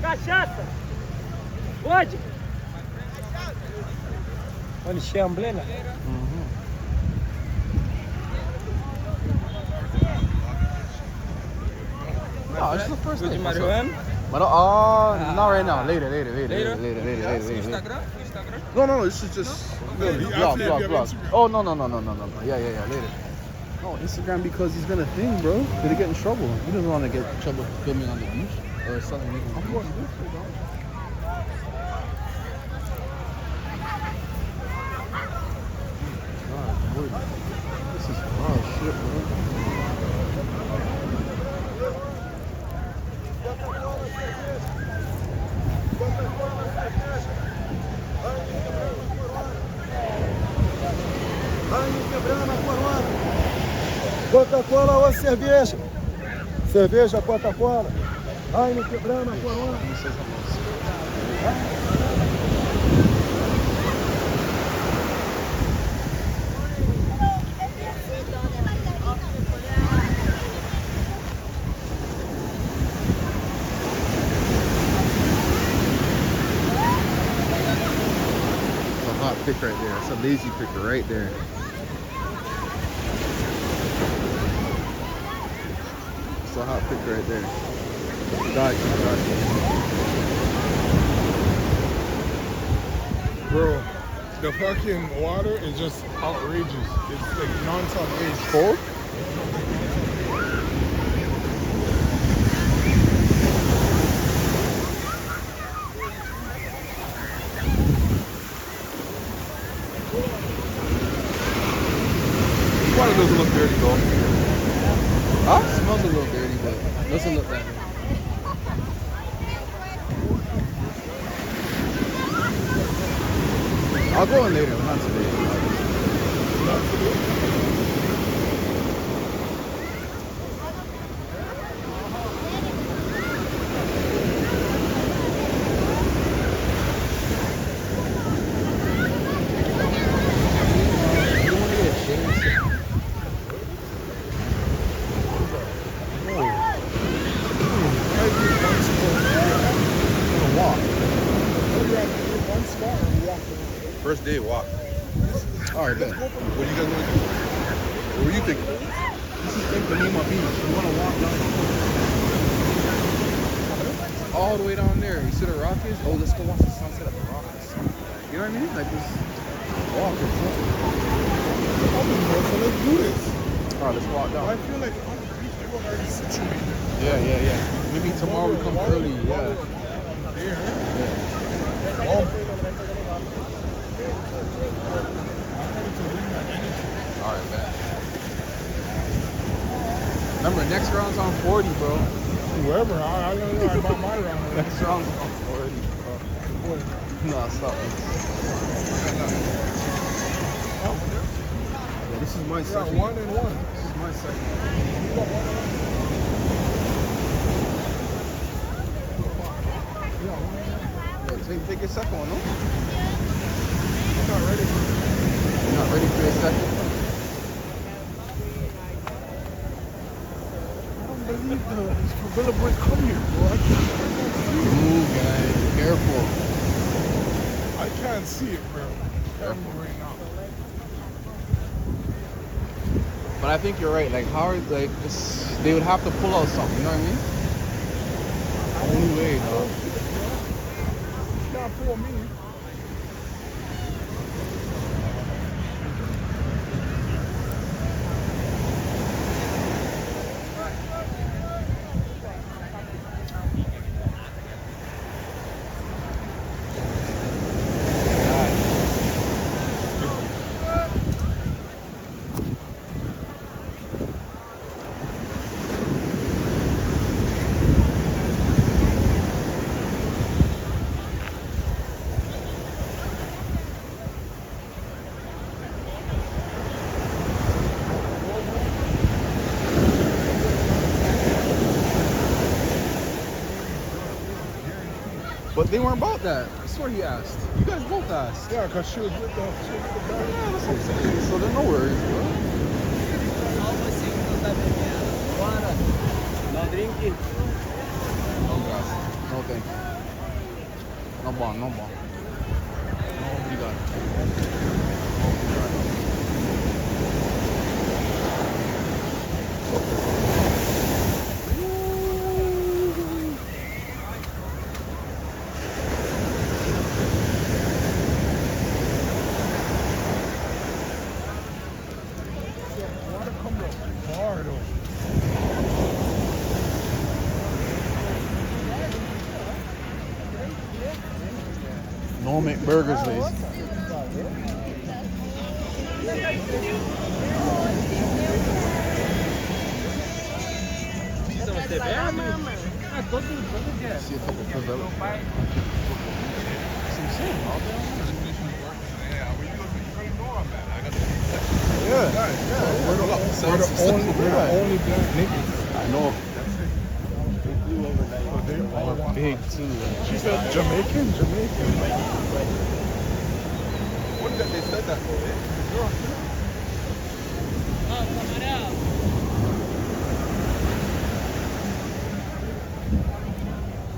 cachaça? Pode? Pode encher a amblena? No, it's the first day. Marijuana? But not right now. Later. Instagram? No, this is just vlog. Oh no. Yeah, later. No, Instagram because he's gonna think, bro. Gonna get in trouble. He doesn't want to get in trouble filming on the beach or selling niggas. Of course, this is wild shit, bro. Coca-Cola ou cerveja? Cerveja, Coca-Cola. Ai, não quebrando a coroa. Hot pick right there. That's a lazy picker right there. It's a hot pick right there. Got you. Bro, the fucking water is just outrageous. It's like non-stop rage. Cold? Water doesn't look dirty though. Huh? It smells a little dirty, but doesn't look that dirty. I'll go in later, not today. First day walk. Alright, then. What do you guys want to do? What were you thinking? This is Ipanema Beach. You want to walk down all the way down there. You see the Rockies? Oh, let's go watch the sunset at the Rockies. You know what I mean? Like this walk or something. So let's do this. Alright, let's walk down. I feel like on the beach, everyone already situated. Yeah. Maybe tomorrow we come early. Yeah. Alright, man. Remember, next round's on 40, bro. Whoever, I don't know. I bought my round. Next round's on 40, bro. No, stop. Yeah, this is my second. Yeah, 1 and 1. This is my second. Yeah, take your second one, no? I'm not ready. You're not ready for your second? I don't believe this Gorilla Boy come here, bro. Ooh, guys, careful. I can't see it, bro. Careful right now. But I think you're right. Like, how are like this? They would have to pull out something. You know what I mean? Only way, dog. Not for me. But they weren't about that. I swear he asked. You guys both asked. Yeah, because she was with the bag. Yeah, that's what I'm saying. So there's no worries, bro. No drinking. No gas. No Thank you. No bomb, no bomb. Nobody got it. Water come up hard though. No make burgers, lazy. Você bebe? Ah, todo dia. See a couple of Meu pai. Yeah. We're the only black niggas. I know. But they all want Big too. She said Jamaican. What did they said that for?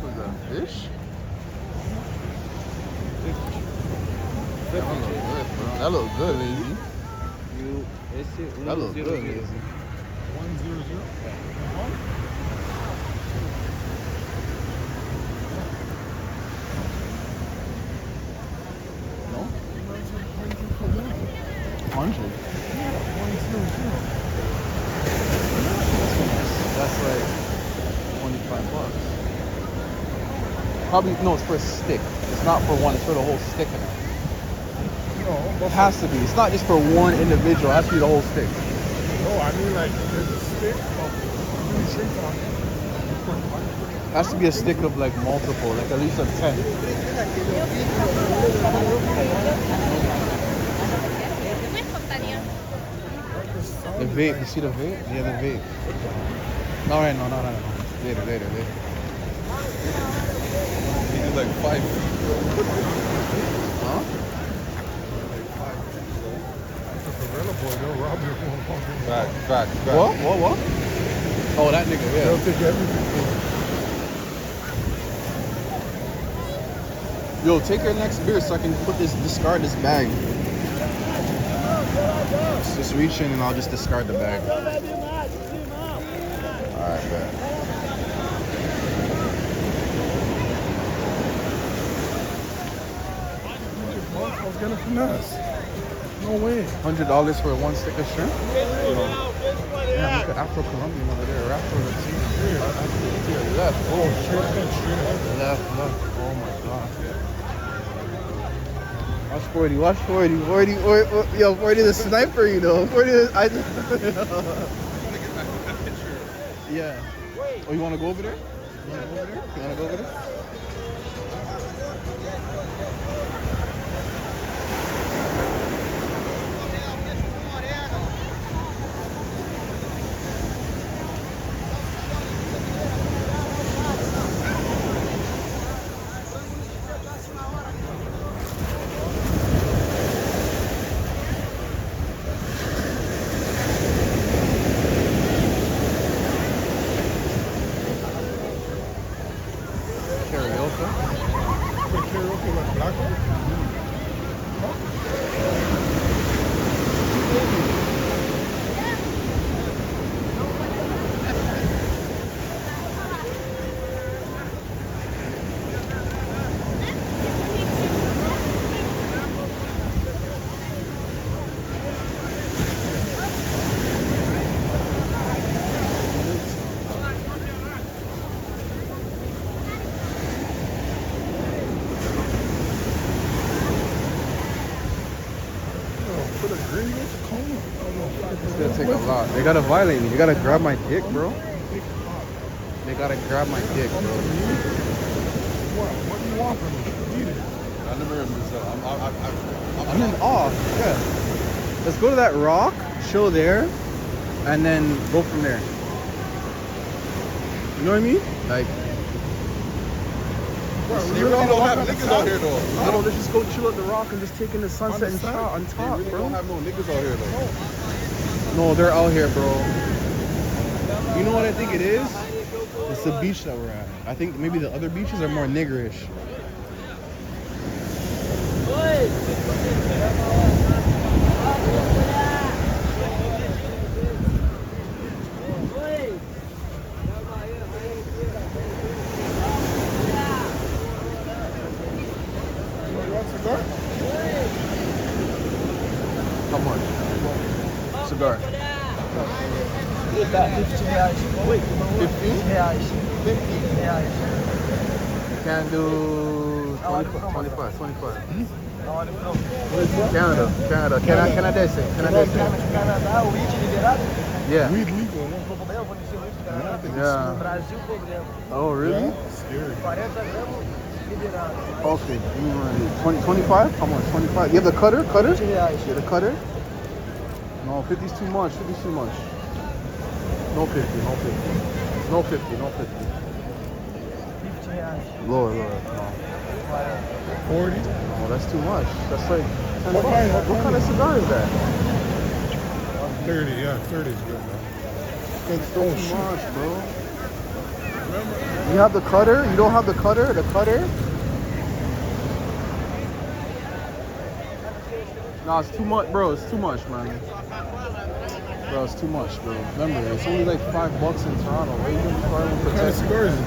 What's that? Fish? That look good, lazy. That look good, lazy. 100. No? 100. That's like $25. Probably no, it's for a stick. It's not for one, it's for the whole stick in it. No, It has to be. It's not just for one individual, it has to be the whole stick. no, I mean like there's a stick of drinks on it. It has to be a stick of like multiple, like at least of 10. The vape, you see the vape? Yeah, the vape. No, right, no. Later. He did like 5 feet. Huh? It's a Varela boy, they'll rob you for one fucking Back. What? Oh, that nigga, yeah. They'll take everything. Yo, take your next beer so I can discard this bag. Just reach in and I'll just discard the bag. Alright, bet. I was gonna finesse. No way. $100 for one stick of shrimp? Yeah, look at Afro-Colombian over there. Afro-Latino. Left. Oh, straight ahead. Left. Oh my god. Watch 40. Yo, 40 the sniper, you know. 40 Yeah. Oh, you want to go over there? You want to go over there? Karaoke like black one? Put a green cone. It's gonna take a lot. They gotta violate me. You gotta grab my dick, bro. They gotta grab my dick, bro. What do you want from me? Eat it. I never heard this. I'm in awe. Yeah. Let's go to that rock, chill there, and then go from there. You know what I mean? Like, They really don't have niggas out here though. no, let's just go chill at the rock and just take in the sunset and side? shot on They top, really bro. don't have no niggas out here though. No, they're out here, bro. You know what I think it is? It's the beach that we're at. I think maybe the other beaches are more niggerish. How much? Cigar. 50 reais. Oi? 50? Reais. 50. Reais. Can't do 25. 25. Aonde não? Canada. Canadense. Canadá, o weed liberado? Yeah. Weed legal, né? Problema, vou dizer weed do Canadá. Yeah. Brasil, problema. Oh, really? Yeah? Scary. 40 gramas liberado. Okay. 25? How much? 25. You have the cutter? 20 reais. Yeah, the cutter? No, 50's too much. 50's too much. No 50. No 50. No 50. No 50. 50 reais. Lower. No. 40? No, that's too much. That's like $10. What kind of cigar is that? 30, yeah, 30 is good, man. It's so much, bro. You have the cutter? You don't have the cutter? The cutter? Nah, it's too much, bro. It's too much, man. Bro, it's too much, bro. Remember, it's only like $5 in Toronto. What are you gonna be buying for What kind of cigars is it?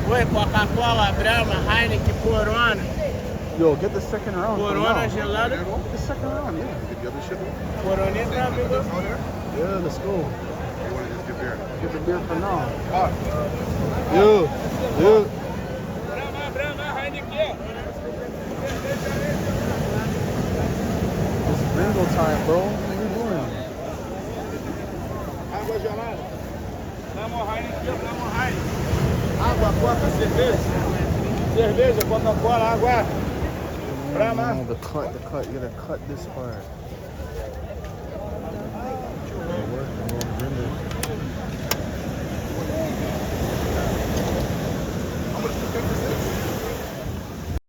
Oi, Coca-Cola, Brahma, Heineken, Corona. Yo, get the second round. for Corona now. gelada. Get the second round, yeah. Get the other shit though? Coroneta, amigo. Yeah, let's go. You want to just get beer? Get the beer for now. Ah, Yeah. Brahma, Heineken. It's bingo time, bro. What are you doing? Água gelada. Brahma, Heineken, Brahma, Heineken. Água, coca, cerveja. Cerveja, Coca-Cola, água. No, the cut. You gotta cut this part.